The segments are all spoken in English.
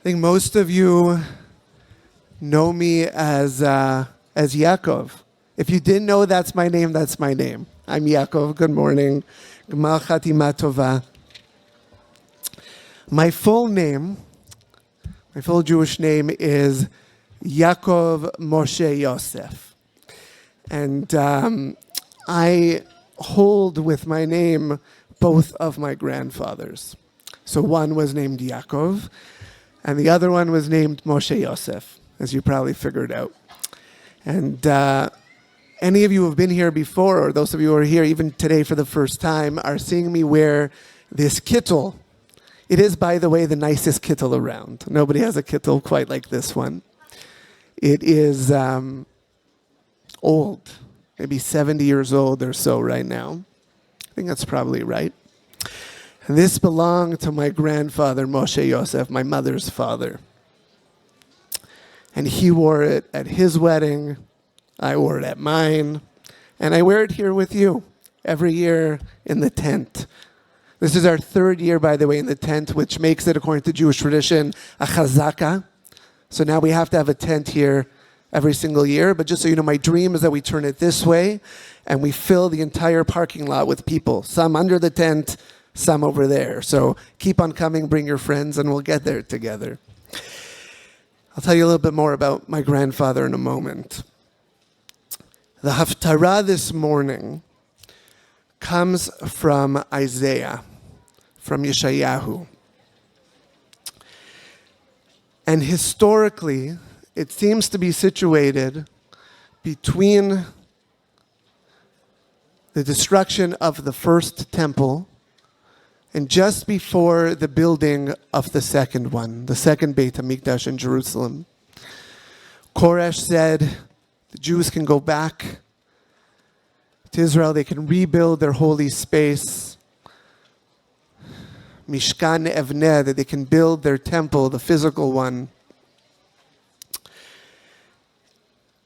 think most of you know me as Yacov. If you didn't know that's my name, that's my name. I'm Yacov. Good morning. Gmar Chatima Tova. My full name, my full Jewish name is Yacov Moshe Yosef. And I hold with my name both of my grandfathers. So one was named Yaakov, and the other one was named Moshe Yosef, as you probably figured out. And any of you who have been here before, or those of you who are here even today for the first time, are seeing me wear this kittel. It is, by the way, the nicest kittel around. Nobody has a kittel quite like this one. It is old, maybe 70 years old or so right now. I think that's probably right. And this belonged to my grandfather, Moshe Yosef, my mother's father. And he wore it at his wedding. I wore it at mine. And I wear it here with you every year in the tent. This is our third year, by the way, in the tent, which makes it, according to Jewish tradition, a chazaka. So now we have to have a tent here every single year. But just so you know, my dream is that we turn it this way and we fill the entire parking lot with people. Some under the tent, some over there. So keep on coming, bring your friends, and we'll get there together. I'll tell you a little bit more about my grandfather in a moment. The Haftarah this morning comes from Isaiah, from Yeshayahu. And historically, it seems to be situated between the destruction of the first temple and just before the building of the second one, the second Beit HaMikdash in Jerusalem. Koresh said the Jews can go back to Israel, they can rebuild their holy space. Mishkan Evneh, that they can build their temple, the physical one.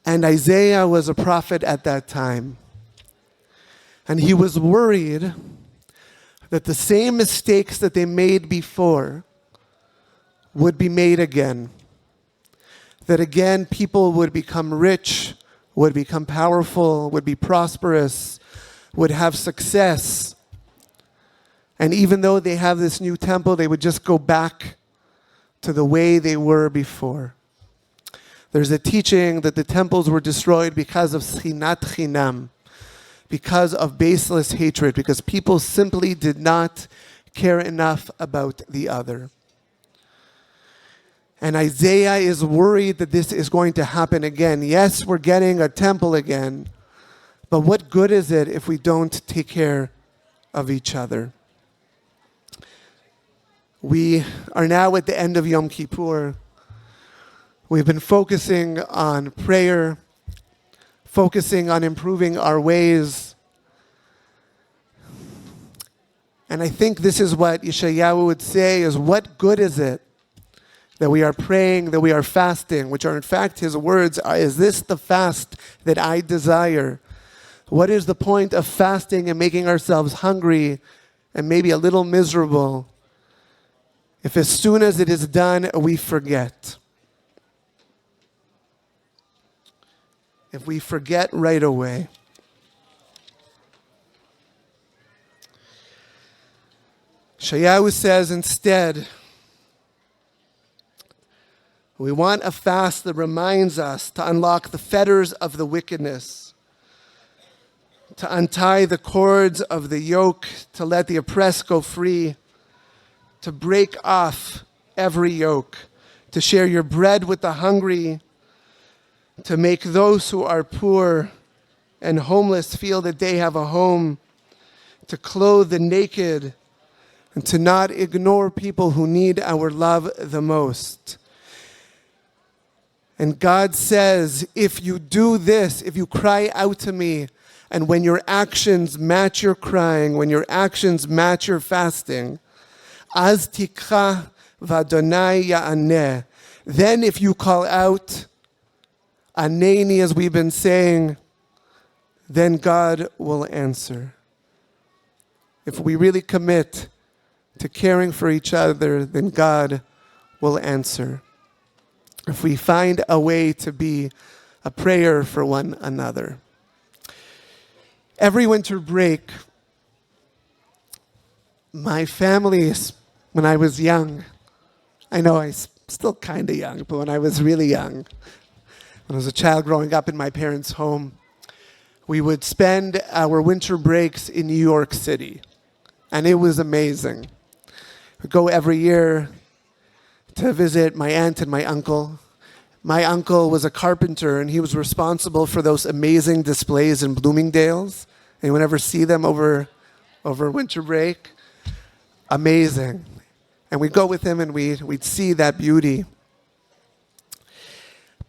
And Isaiah was a prophet at that time. And he was worried that the same mistakes that they made before would be made again. That again, people would become rich, would become powerful, would be prosperous, would have success. And even though they have this new temple, they would just go back to the way they were before. There's a teaching that the temples were destroyed because of schinat chinam, because of baseless hatred, because people simply did not care enough about the other. And Isaiah is worried that this is going to happen again. Yes, we're getting a temple again, but what good is it if we don't take care of each other? We are now at the end of Yom Kippur. We've been focusing on prayer, focusing on improving our ways. And I think this is what Yeshayahu would say is, what good is it that we are praying, that we are fasting, which are in fact his words, is this the fast that I desire? What is the point of fasting and making ourselves hungry and maybe a little miserable if as soon as it is done, we forget? If we forget right away. Yeshayahu says instead, we want a fast that reminds us to unlock the fetters of the wickedness, to untie the cords of the yoke, to let the oppressed go free, to break off every yoke, to share your bread with the hungry, to make those who are poor and homeless feel that they have a home, to clothe the naked, and to not ignore people who need our love the most. And God says, if you do this, if you cry out to me, and when your actions match your crying, when your actions match your fasting, az tikcha v'Adonai ya'aneh, then if you call out, Aneni, as we've been saying, then God will answer. If we really commit to caring for each other, then God will answer. If we find a way to be a prayer for one another. Every winter break, my family, when I was young, I know I'm still kind of young, but when I was really young, when I was a child growing up in my parents' home, we would spend our winter breaks in New York City. And it was amazing. We'd go every year to visit my aunt and my uncle. My uncle was a carpenter, and he was responsible for those amazing displays in Bloomingdale's. Anyone ever see them over winter break? Amazing. And we'd go with him, and we'd see that beauty.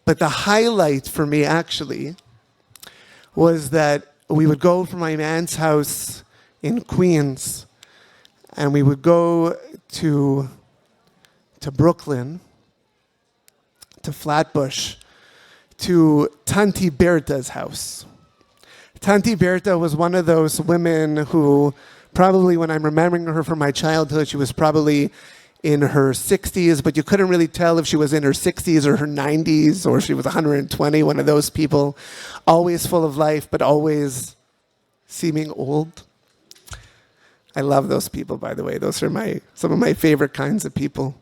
But the highlight for me, actually, was that we would go from my aunt's house in Queens, and we would go to Brooklyn, to Flatbush, to Tanti Berta's house. Tanti Berta was one of those women who probably, when I'm remembering her from my childhood, she was probably in her 60s, but you couldn't really tell if she was in her 60s or her 90s or she was 120, one of those people, always full of life, but always seeming old. I love those people, by the way. Those are some of my favorite kinds of people.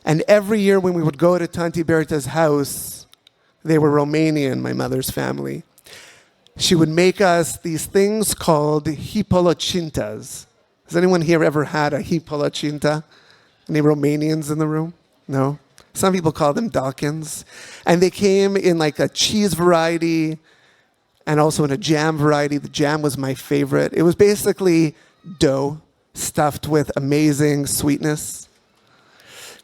And every year when we would go to Tanti Berta's house, they were Romanian, my mother's family. She would make us these things called hipolocintas. Has anyone here ever had a hipolocinta? Any Romanians in the room? No? Some people call them Dawkins. And they came in like a cheese variety and also in a jam variety. The jam was my favorite. It was basically dough stuffed with amazing sweetness.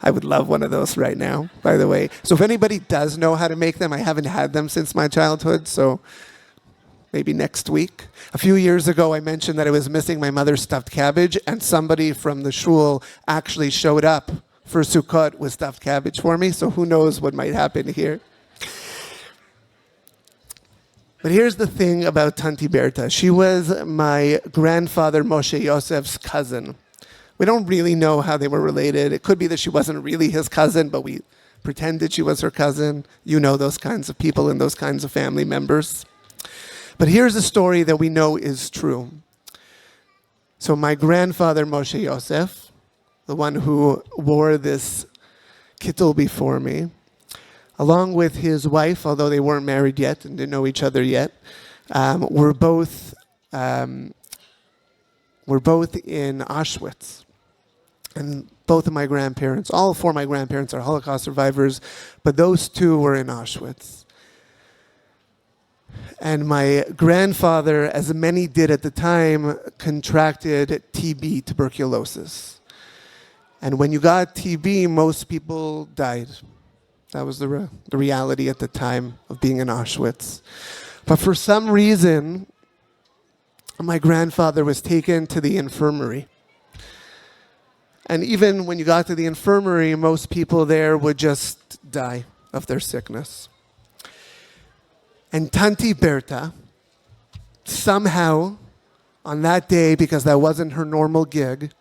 I would love one of those right now, by the way. So if anybody does know how to make them, I haven't had them since my childhood, so maybe next week. A few years ago, I mentioned that I was missing my mother's stuffed cabbage, and somebody from the shul actually showed up for Sukkot with stuffed cabbage for me, so who knows what might happen here. But here's the thing about Tanti Berta. She was my grandfather Moshe Yosef's cousin. We don't really know how they were related. It could be that she wasn't really his cousin, but we pretended she was her cousin. You know those kinds of people and those kinds of family members. But here's a story that we know is true. So my grandfather Moshe Yosef, the one who wore this kittel before me, along with his wife, although they weren't married yet and didn't know each other yet, were both in Auschwitz. And both of my grandparents, all four of my grandparents are Holocaust survivors, but those two were in Auschwitz. And my grandfather, as many did at the time, contracted TB, tuberculosis. And when you got TB, most people died. That was the reality at the time of being in Auschwitz. But for some reason, my grandfather was taken to the infirmary. And even when you got to the infirmary, most people there would just die of their sickness. And Tanti Berta, somehow, on that day, because that wasn't her normal gig,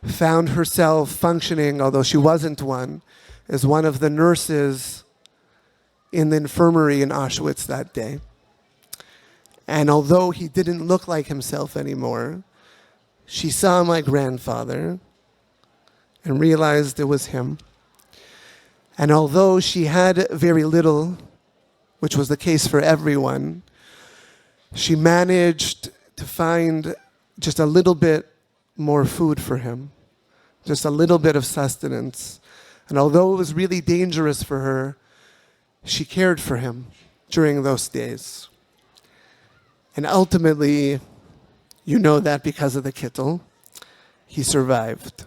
found herself functioning, although she wasn't one, as one of the nurses in the infirmary in Auschwitz that day. And although he didn't look like himself anymore, she saw my grandfather and realized it was him. And although she had very little, which was the case for everyone, she managed to find just a little bit more food for him, just a little bit of sustenance. And although it was really dangerous for her, she cared for him during those days. And ultimately, you know that because of the kittel, he survived.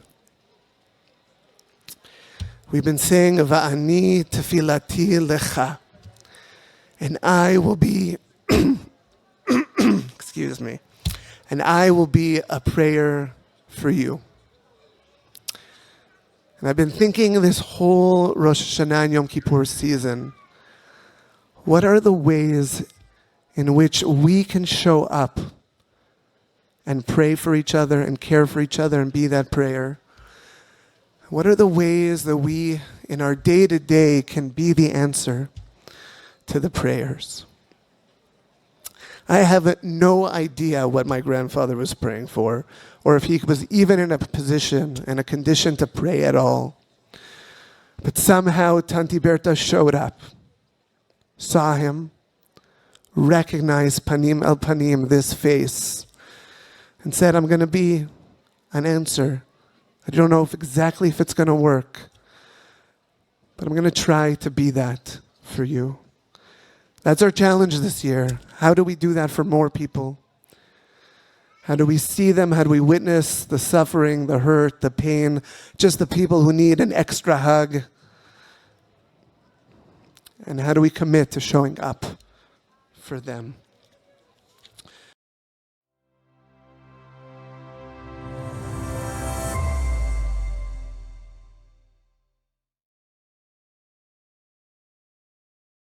We've been saying, Va'ani tefilati lecha. And I will be, excuse me, and I will be a prayer for you. And I've been thinking this whole Rosh Hashanah and Yom Kippur season, what are the ways in which we can show up and pray for each other and care for each other and be that prayer? What are the ways that we, in our day-to-day, can be the answer to the prayers? I have no idea what my grandfather was praying for, or if he was even in a position, in a condition to pray at all. But somehow Tanti Berta showed up, saw him, recognized panim el panim, this face, and said, I'm going to be an answer. I don't know exactly if it's going to work, but I'm going to try to be that for you. That's our challenge this year. How do we do that for more people? How do we see them? How do we witness the suffering, the hurt, the pain, just the people who need an extra hug? And how do we commit to showing up for them?